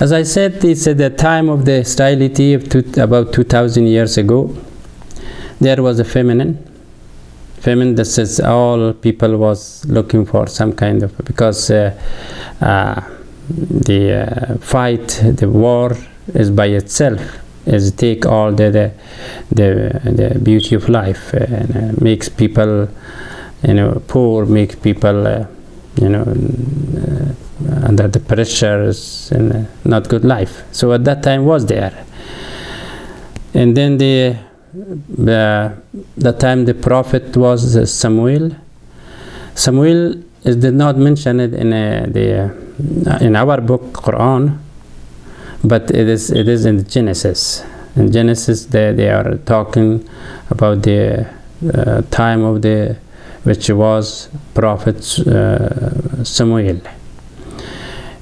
As I said, it's at the time of the sterility of about 2,000 years ago. There was a famine that says all people was looking for some kind of, because the fight, the war is by itself, is take all the beauty of life, and makes people, poor, makes people, under the pressures, and not good life. So at that time was there. And then the time the prophet was Samuel. Samuel did not mention it in our book Quran, but it is in Genesis. In Genesis, they are talking about the time of which was prophet Samuel.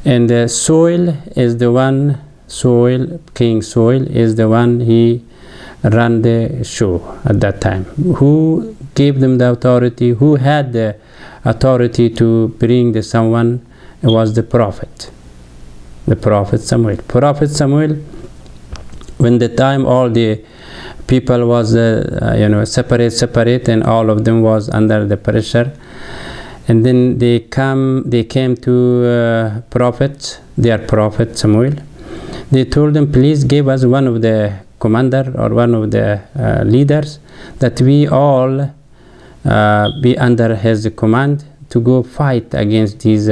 And the Saul is the one. King Saul is the one. He ran the show at that time. Who gave them the authority? Who had the authority to bring someone? It was the prophet Samuel. Prophet Samuel, when the time all the people was separate, and all of them was under the pressure, and then they came to their prophet Samuel. They told them, please give us one of the commander or one of the leaders, that we all be under his command to go fight against these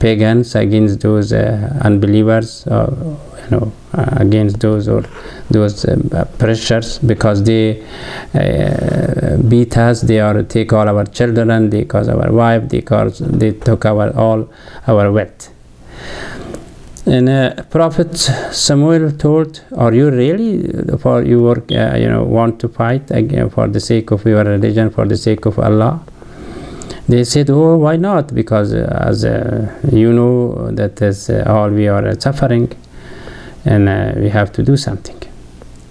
pagans, against those unbelievers, against those pressures, because they beat us, they take all our children, they cause our wife, they took all our wealth. And Prophet Samuel told, are you really want to fight again for the sake of your religion, for the sake of Allah? They said, oh, why not? Because as that is all we are suffering, and we have to do something.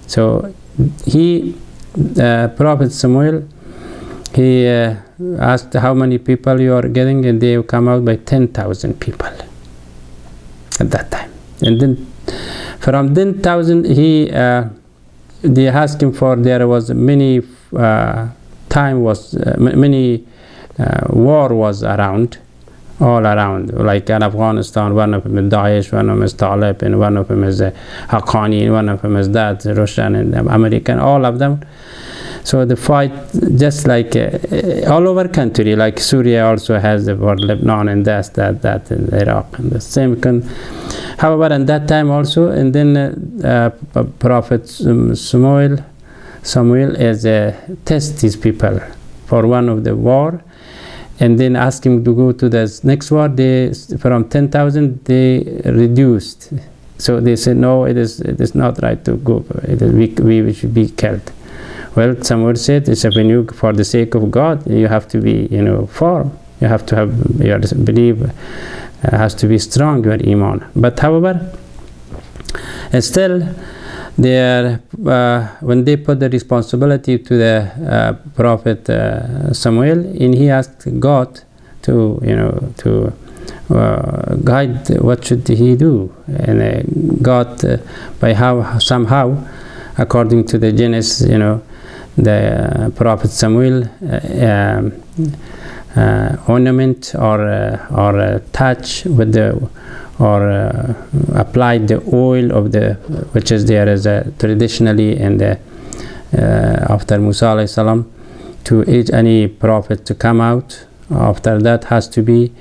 So Prophet Samuel, he asked how many people you are getting, and they come out by 10,000 people at that time. And then from 10,000, they asked him for, there was many war was around, all around, like in Afghanistan, one of them is Daesh, one of them is Talib, and one of them is Haqqani, and one of them is that, Russian and American, all of them. So the fight, just like all over country, like Syria also has the war, Lebanon, and that in Iraq, and the same however, in that time also, and then Prophet Samuel is test these people for one of the war, and then ask him to go to the next war. From 10,000 they reduced. So they said, no, it is not right to go. We should be killed. Well, Samuel said, when you, for the sake of God, you have to be, firm. You have to have your belief has to be strong, your iman. But however, still, when they put the responsibility to the prophet Samuel, and he asked God to guide what should he do, and God somehow, according to the Genesis, the prophet Samuel ornament or touch with applied the oil of which is there as traditionally in after Musa alayhi salam, to any prophet to come out. After that has to be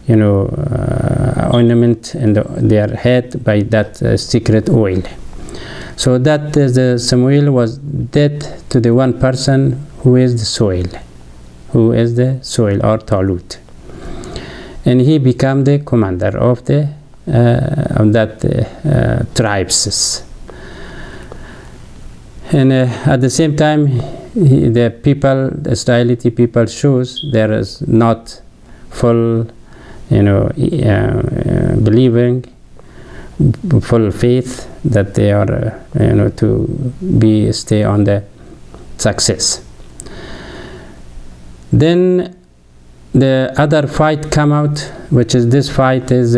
ornament in their head by that secret oil. So that Samuel was dead to the one person who is the soil or Talut, and he became the commander of that tribes. And at the same time, the Israelite people shows there is not full, believing, full faith that they are, to stay on the success. Then the other fight come out, which is this fight is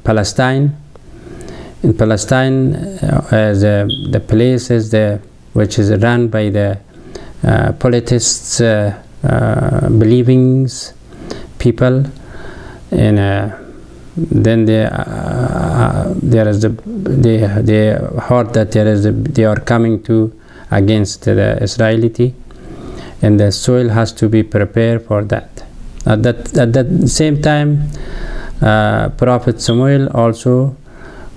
Palestine. In Palestine, the place is which is run by the politists, believings people, and then they heard that they are coming against the Israeli, and the soil has to be prepared for that. At that same time, Prophet Samuel also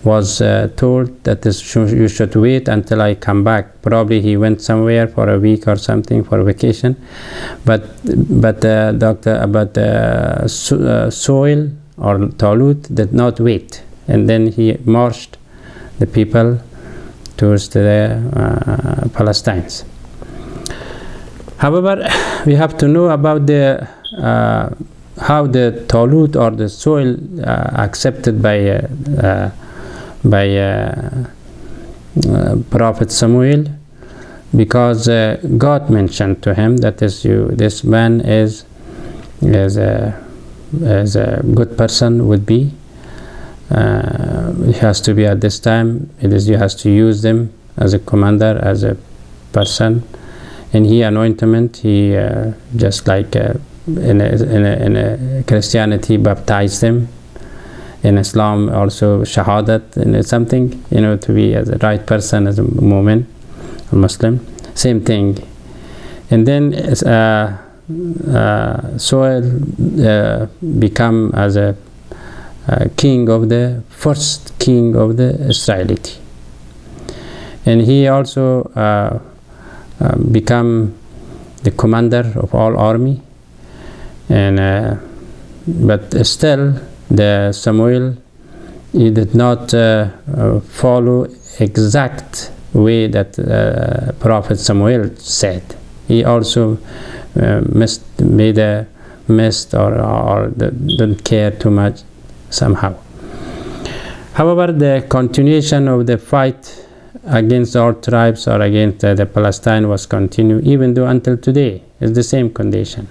was told that you should wait until I come back. Probably he went somewhere for a week or something for vacation, but soil or Talut did not wait, and then he marched the people towards the Palestinians. However, we have to know about how the Talut or the soil accepted by Prophet Samuel, because God mentioned to him that this man is a good person, would be. He has to be at this time. You has to use them as a commander, as a person. And he anointment. He just like in a Christianity baptized them. In Islam also shahadat, and something, to be as a right person, as a mu'min, a Muslim, same thing. And then Saul become as a king of the first king of the Israelite, and he also become the commander of all army, and but still the Samuel, he did not follow exact way that Prophet Samuel said. He also made a mist or didn't care too much somehow. However, the continuation of the fight against all tribes or against the Palestine was continued, even though until today is the same condition.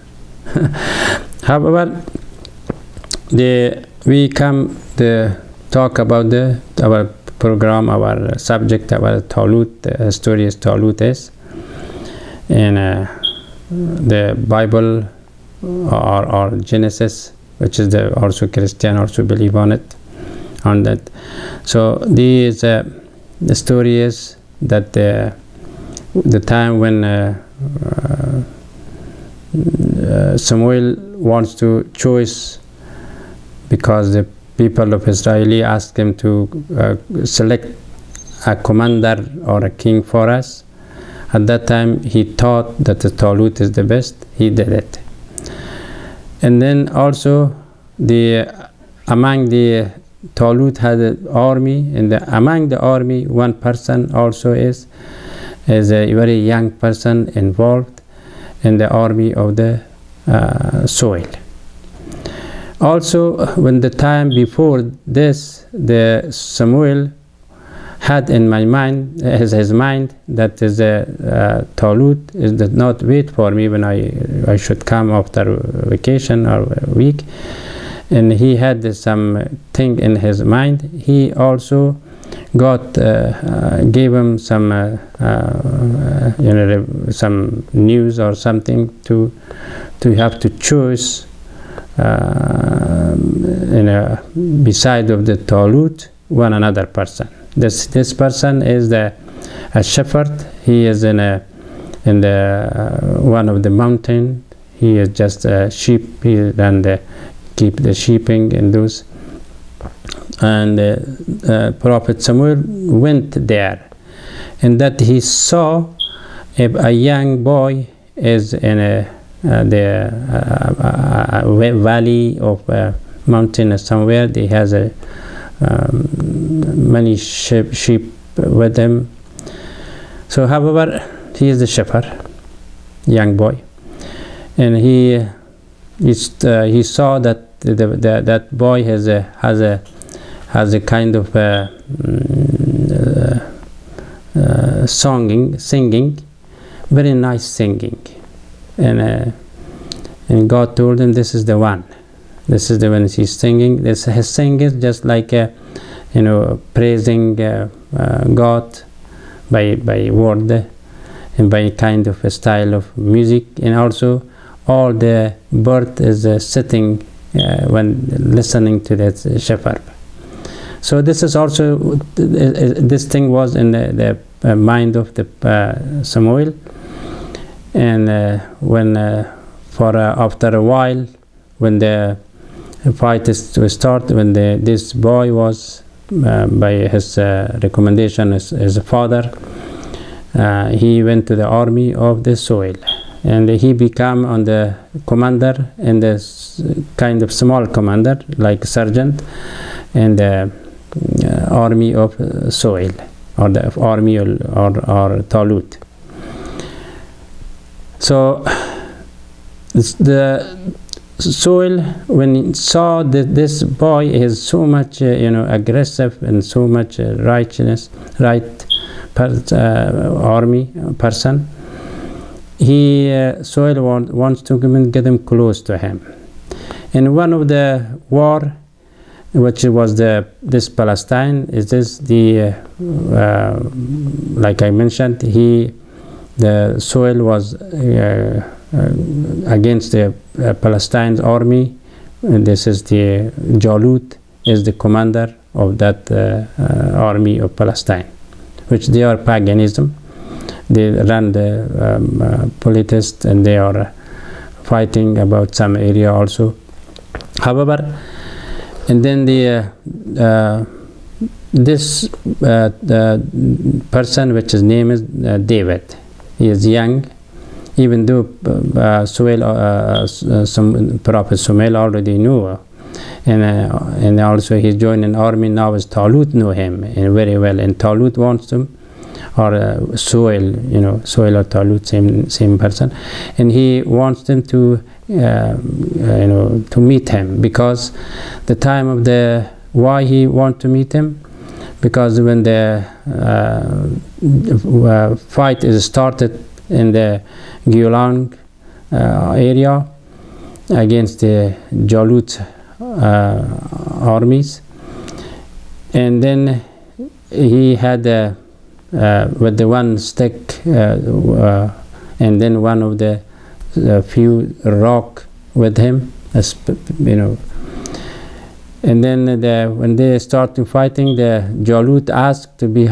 However, we come to talk about our program, our subject, our Talut, the story is Talut is, and the Bible or Genesis, which is also Christian also believe on that. So the story is that the time when Samuel wants to choose, because the people of Israel asked him to select a commander or a king for us. At that time, he thought that the Talut is the best. He did it. And then also, among the Talut had an army, and among the army, one person also is a very young person involved in the army of the soil. Also, when the time before this, the Samuel had in his mind that the Talut did not wait for me when I should come after vacation or a week, and he had some thing in his mind. He also gave him some some news or something to have to choose beside of the Talut one another person. This person is a shepherd. He is in one of the mountain. He is just a sheep. He keep the sheeping and those. And Prophet Samuel went there, and that he saw a young boy is in the valley of a mountain somewhere. He has many sheep with him. So, however, he is the shepherd, young boy, and he saw that that boy has a kind of singing, very nice singing, and God told him, this is the one. This is the when he's singing. His singing is just like praising God by word and by kind of a style of music, and also all the bird is sitting when listening to that shepherd. So this is also this thing was in the mind of the Samuel, and when after a while, when the fight is to start, when this boy was by his recommendation as a father, he went to the army of the Saul, and he became on the commander and the kind of small commander like sergeant in the army of Saul, or the army or Talut. So the Saul, when he saw that this boy is so much aggressive and so much army person, Saul wants to get him close to him. In one of the war, which was this Palestine, is this the like I mentioned, the Saul was against the Palestine's army. And this is the Jalut is the commander of that army of Palestine, which they are paganism. They run the politics, and they are fighting about some area also. However, and then this person, which his name is David, he is young, even though some Prophet Samuel already knew, and also he joined an army. Now as Talut knew him and very well, and Talut wants him, or Saul, Saul or Talut, same person, and he wants them to to meet him, because the time of why he want to meet him, because when the fight is started in the Gilan area against the Jalut armies, and then he had with the one stick and then one of the few rock with him, and then when they start to fighting, the Jalut asked to be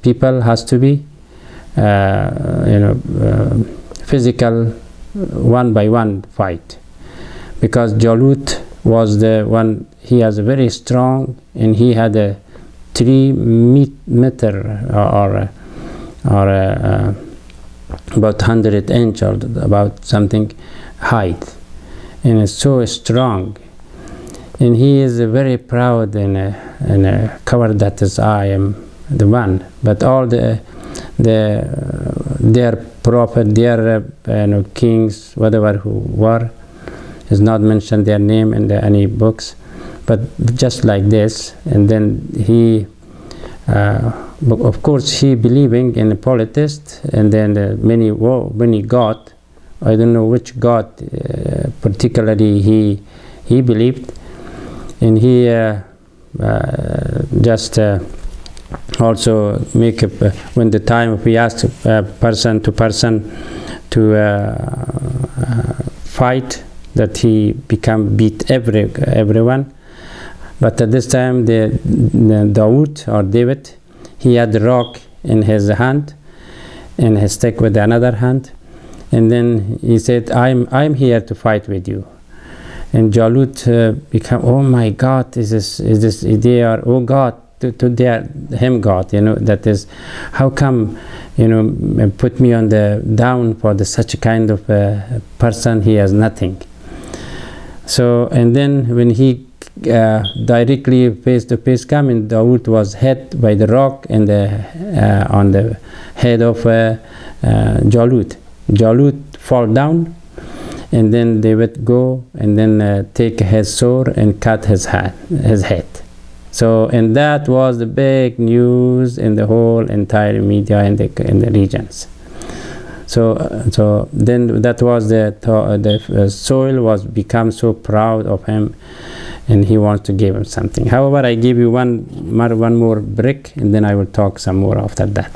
people has to be physical one by one fight, because Jalut was the one, he has a very strong, and he had a 3 meter or about 100 inch or about something height, and is so strong, and he is very proud and covered that is I am the one. But all their prophet, their kings, whatever who were, is not mentioned their name in any books, but just like this. And then he of course he believing in politics, and then many god, I don't know which god particularly he believed, and he just also make up when the time we ask person to person to fight, that he beat everyone. But at this time, the Dawood or David, he had the rock in his hand and his stick with another hand, and then he said, I'm here to fight with you. And Jalut become, oh my God, is this they are, oh God, to him God, that is, how come, put me on the down for such a kind of person, he has nothing. So, and then when he directly face to face coming, Dawood was hit by the rock and on the head of Jalut. Jalut fall down, and then they would go and then take his sword and cut his head. So, and that was the big news in the whole entire media in the regions. So then that was the soil was become so proud of him, and he wants to give him something. However, I give you one more brick, and then I will talk some more after that.